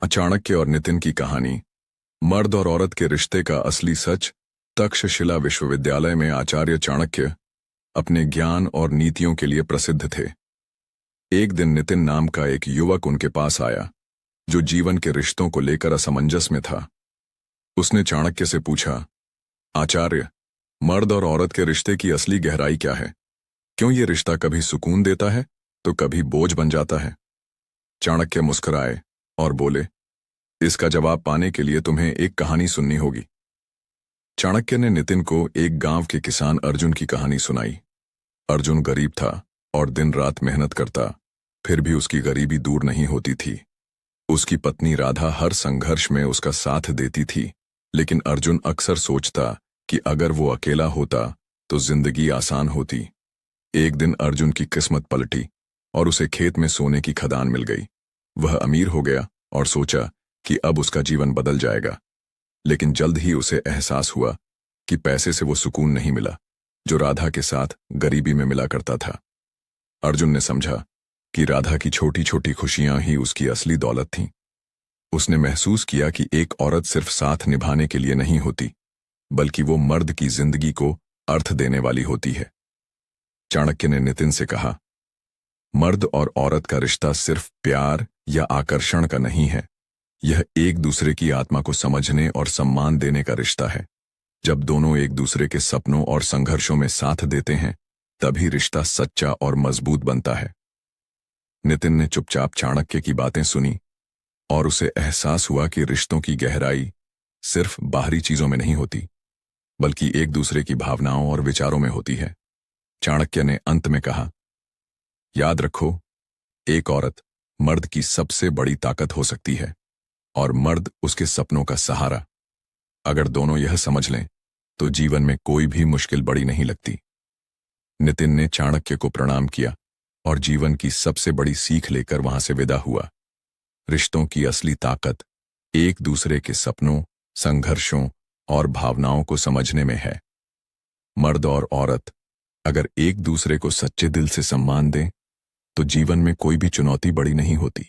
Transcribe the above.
चाणक्य और नितिन की कहानी। मर्द और औरत के रिश्ते का असली सच। तक्षशिला विश्वविद्यालय में आचार्य चाणक्य अपने ज्ञान और नीतियों के लिए प्रसिद्ध थे। एक दिन नितिन नाम का एक युवक उनके पास आया, जो जीवन के रिश्तों को लेकर असमंजस में था। उसने चाणक्य से पूछा, आचार्य, मर्द और औरत के रिश्ते की असली गहराई क्या है? क्यों ये रिश्ता कभी सुकून देता है तो कभी बोझ बन जाता है? चाणक्य मुस्कुराए और बोले, इसका जवाब पाने के लिए तुम्हें एक कहानी सुननी होगी। चाणक्य ने नितिन को एक गांव के किसान अर्जुन की कहानी सुनाई। अर्जुन गरीब था और दिन रात मेहनत करता, फिर भी उसकी गरीबी दूर नहीं होती थी। उसकी पत्नी राधा हर संघर्ष में उसका साथ देती थी, लेकिन अर्जुन अक्सर सोचता कि अगर वो अकेला होता तो जिंदगी आसान होती। एक दिन अर्जुन की किस्मत पलटी और उसे खेत में सोने की खदान मिल गई। वह अमीर हो गया और सोचा कि अब उसका जीवन बदल जाएगा, लेकिन जल्द ही उसे एहसास हुआ कि पैसे से वो सुकून नहीं मिला जो राधा के साथ गरीबी में मिला करता था। अर्जुन ने समझा कि राधा की छोटी छोटी खुशियां ही उसकी असली दौलत थीं। उसने महसूस किया कि एक औरत सिर्फ साथ निभाने के लिए नहीं होती, बल्कि वो मर्द की जिंदगी को अर्थ देने वाली होती है। चाणक्य ने नितिन से कहा, मर्द और औरत का रिश्ता सिर्फ प्यार या आकर्षण का नहीं है, यह एक दूसरे की आत्मा को समझने और सम्मान देने का रिश्ता है। जब दोनों एक दूसरे के सपनों और संघर्षों में साथ देते हैं, तभी रिश्ता सच्चा और मजबूत बनता है। नितिन ने चुपचाप चाणक्य की बातें सुनी और उसे एहसास हुआ कि रिश्तों की गहराई सिर्फ बाहरी चीजों में नहीं होती, बल्कि एक दूसरे की भावनाओं और विचारों में होती है। चाणक्य ने अंत में कहा, याद रखो, एक औरत मर्द की सबसे बड़ी ताकत हो सकती है और मर्द उसके सपनों का सहारा। अगर दोनों यह समझ लें तो जीवन में कोई भी मुश्किल बड़ी नहीं लगती। नितिन ने चाणक्य को प्रणाम किया और जीवन की सबसे बड़ी सीख लेकर वहां से विदा हुआ। रिश्तों की असली ताकत एक दूसरे के सपनों, संघर्षों और भावनाओं को समझने में है। मर्द और औरत अगर एक दूसरे को सच्चे दिल से सम्मान दें तो जीवन में कोई भी चुनौती बड़ी नहीं होती।